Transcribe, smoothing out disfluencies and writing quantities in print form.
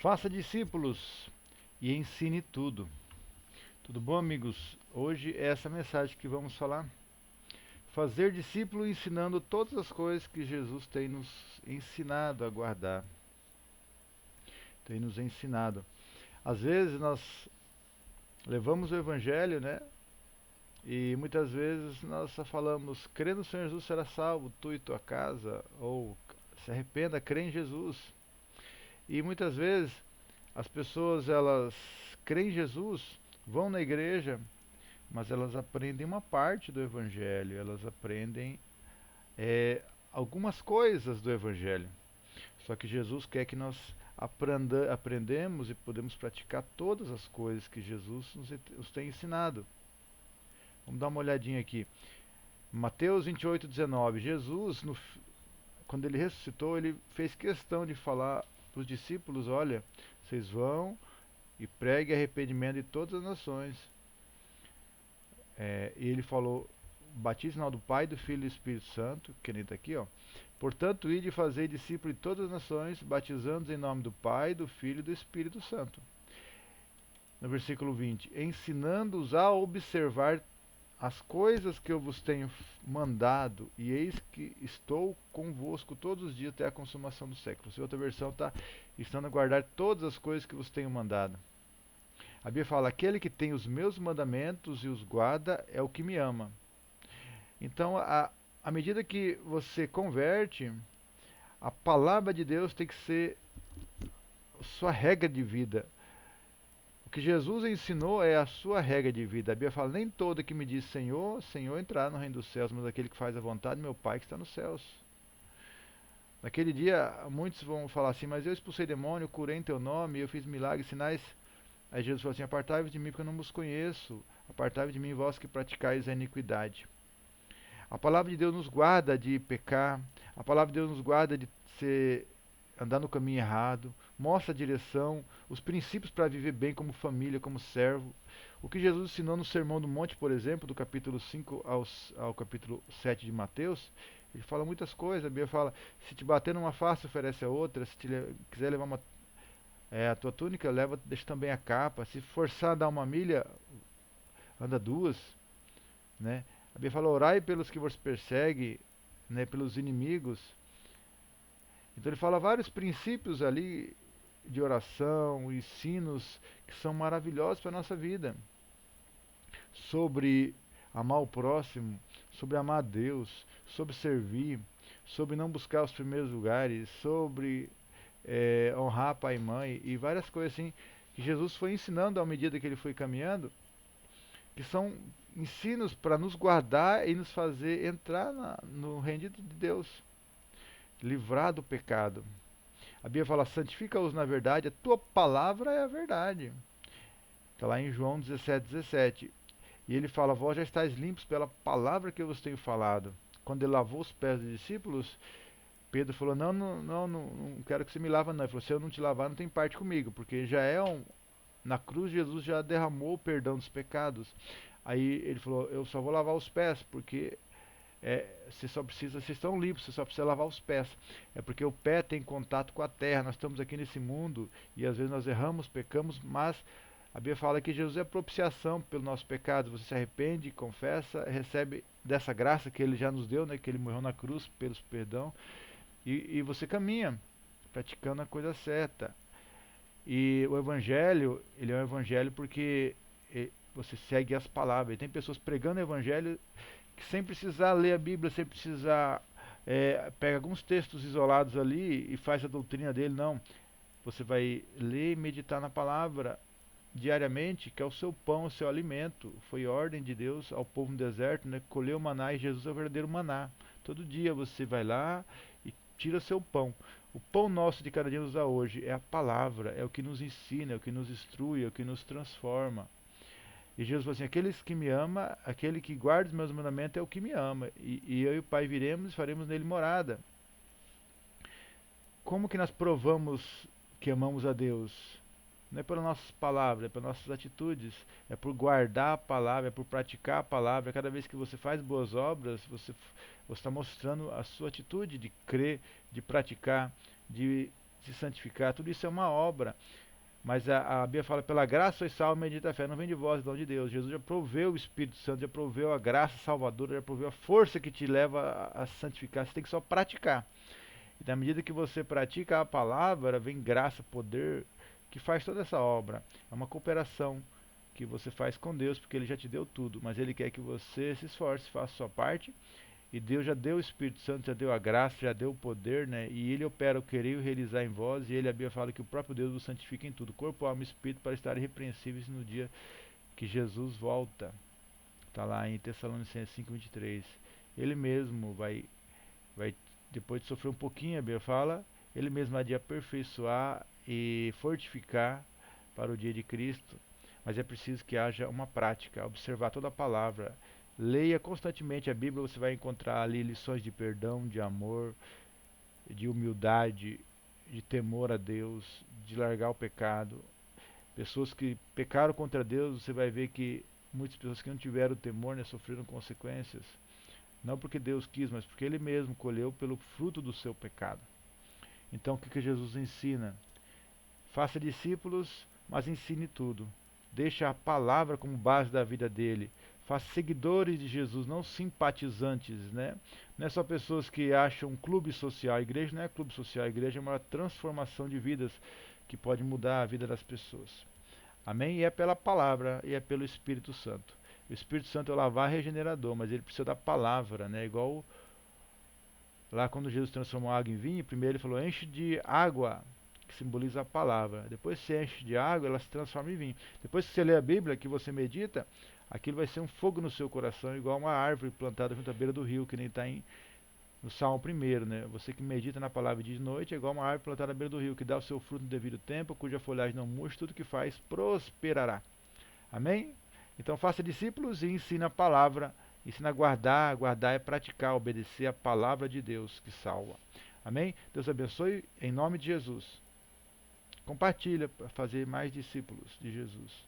Faça discípulos e ensine tudo. Tudo bom, amigos? Hoje é essa mensagem que vamos falar. Fazer discípulo ensinando todas as coisas que Jesus tem nos ensinado a guardar. Tem nos ensinado. Às vezes nós levamos o Evangelho, né? E muitas vezes nós só falamos, crê no Senhor Jesus será salvo, tu e tua casa. Ou se arrependa, crê em Jesus. E muitas vezes as pessoas elas creem em Jesus, vão na igreja, mas elas aprendem uma parte do Evangelho, elas aprendem algumas coisas do Evangelho. Só que Jesus quer que nós aprendemos e podemos praticar todas as coisas que Jesus nos tem ensinado. Vamos dar uma olhadinha aqui. Mateus 28:19. Jesus, quando ele ressuscitou, ele fez questão de falar para os discípulos: olha, vocês vão e pregue arrependimento de todas as nações. E ele falou: batize em nome do Pai, do Filho e do Espírito Santo, que nem está aqui, ó. Portanto, ide e fazei discípulos de todas as nações, batizando-os em nome do Pai, do Filho e do Espírito Santo. No versículo 20: ensinando-os a observar as coisas que eu vos tenho mandado, e eis que estou convosco todos os dias até a consumação do século. Se outra versão está: estando a guardar todas as coisas que vos tenho mandado. A Bíblia fala: aquele que tem os meus mandamentos e os guarda é o que me ama. Então, à medida que você converte, a palavra de Deus tem que ser sua regra de vida. O que Jesus ensinou é a sua regra de vida. A Bíblia fala: nem todo que me diz Senhor, Senhor entrará no reino dos céus, mas aquele que faz a vontade do meu Pai que está nos céus. Naquele dia, muitos vão falar assim: mas eu expulsei demônio, curei em teu nome, eu fiz milagres, sinais. Aí Jesus falou assim: apartai-vos de mim, porque eu não vos conheço. Apartai-vos de mim, vós que praticais a iniquidade. A palavra de Deus nos guarda de pecar. A palavra de Deus nos guarda de andar no caminho errado. Mostra a direção, os princípios para viver bem como família, como servo. O que Jesus ensinou no Sermão do Monte, por exemplo, do capítulo 5 ao capítulo 7 de Mateus, ele fala muitas coisas. A Bíblia fala: se te bater numa face, oferece a outra. Se quiser levar a tua túnica, deixa também a capa. Se forçar a dar uma milha, anda duas, né? A Bíblia fala: orai pelos que vos perseguem, né, pelos inimigos. Então ele fala vários princípios ali de oração, ensinos que são maravilhosos para a nossa vida. Sobre amar o próximo, sobre amar a Deus, sobre servir, sobre não buscar os primeiros lugares, sobre honrar pai e mãe e várias coisas assim que Jesus foi ensinando à medida que ele foi caminhando, que são ensinos para nos guardar e nos fazer entrar no reino de Deus, livrar do pecado. A Bíblia fala: santifica-os na verdade, a tua palavra é a verdade. Está lá em João 17:17. E ele fala: vós já estáis limpos pela palavra que eu vos tenho falado. Quando ele lavou os pés dos discípulos, Pedro falou: não quero que você me lave, não. Ele falou: se eu não te lavar, não tem parte comigo, porque na cruz Jesus já derramou o perdão dos pecados. Aí ele falou: eu só vou lavar os pés, porque vocês estão limpos, você só precisa lavar os pés. É porque o pé tem contato com a terra. Nós estamos aqui nesse mundo e às vezes nós erramos, pecamos, mas a Bíblia fala que Jesus é propiciação pelo nosso pecado. Você se arrepende, confessa, recebe dessa graça que ele já nos deu, né, que ele morreu na cruz pelos perdão, e você caminha praticando a coisa certa. E o evangelho, ele é um evangelho porque você segue as palavras. E tem pessoas pregando o evangelho que sem precisar ler a Bíblia, sem precisar pega alguns textos isolados ali e faz a doutrina dele. Não, você vai ler e meditar na palavra diariamente, que é o seu pão, o seu alimento. Foi ordem de Deus ao povo no deserto, né? Colher o maná, e Jesus é o verdadeiro maná. Todo dia você vai lá e tira seu pão. O pão nosso de cada dia nos dá hoje é a palavra, é o que nos ensina, é o que nos instrui, é o que nos transforma. E Jesus falou assim: aqueles que me ama, aquele que guarda os meus mandamentos é o que me ama. E eu e o Pai viremos e faremos nele morada. Como que nós provamos que amamos a Deus? Não é pelas nossas palavras, é pelas nossas atitudes. É por guardar a palavra, é por praticar a palavra. Cada vez que você faz boas obras, você está mostrando a sua atitude de crer, de praticar, de se santificar, tudo isso é uma obra. Mas a Bíblia fala, pela graça sois salvos mediante a fé, não vem de vós, dom de Deus. Jesus já proveu o Espírito Santo, já proveu a graça salvadora, já proveu a força que te leva a santificar. Você tem que só praticar. E na medida que você pratica a palavra, vem graça, poder, que faz toda essa obra. É uma cooperação que você faz com Deus, porque Ele já te deu tudo, mas Ele quer que você se esforce, faça a sua parte. E Deus já deu o Espírito Santo, já deu a graça, já deu o poder, né? E Ele opera o querer e o realizar em vós. E Ele, a Bíblia fala que o próprio Deus vos santifica em tudo, corpo, alma e espírito, para estar irrepreensíveis no dia que Jesus volta. Está lá em Tessalonicenses 5:23. Ele mesmo vai, depois de sofrer um pouquinho, a Bíblia fala, Ele mesmo há de aperfeiçoar e fortificar para o dia de Cristo. Mas é preciso que haja uma prática, observar toda a palavra. Leia constantemente a Bíblia, você vai encontrar ali lições de perdão, de amor, de humildade, de temor a Deus, de largar o pecado. Pessoas que pecaram contra Deus, você vai ver que muitas pessoas que não tiveram temor, né, sofreram consequências. Não porque Deus quis, mas porque Ele mesmo colheu pelo fruto do seu pecado. Então o que Jesus ensina? Faça discípulos, mas ensine tudo. Deixe a palavra como base da vida dele. Faça seguidores de Jesus, não simpatizantes, né? Não é só pessoas que acham um clube social. A igreja não é clube social, a igreja é uma transformação de vidas que pode mudar a vida das pessoas. Amém? E é pela palavra e é pelo Espírito Santo. O Espírito Santo é o lavar regenerador, mas ele precisa da palavra, né? Igual lá quando Jesus transformou a água em vinho, primeiro ele falou, enche de água, que simboliza a palavra. Depois que você enche de água, ela se transforma em vinho. Depois que você lê a Bíblia, que você medita, aquilo vai ser um fogo no seu coração, igual uma árvore plantada junto à beira do rio, que nem está no Salmo 1, né? Você que medita na palavra de noite é igual uma árvore plantada à beira do rio, que dá o seu fruto no devido tempo, cuja folhagem não murcha, tudo que faz prosperará. Amém? Então faça discípulos e ensina a palavra. Ensina a guardar. Guardar é praticar, obedecer a palavra de Deus que salva. Amém? Deus abençoe em nome de Jesus. Compartilha para fazer mais discípulos de Jesus.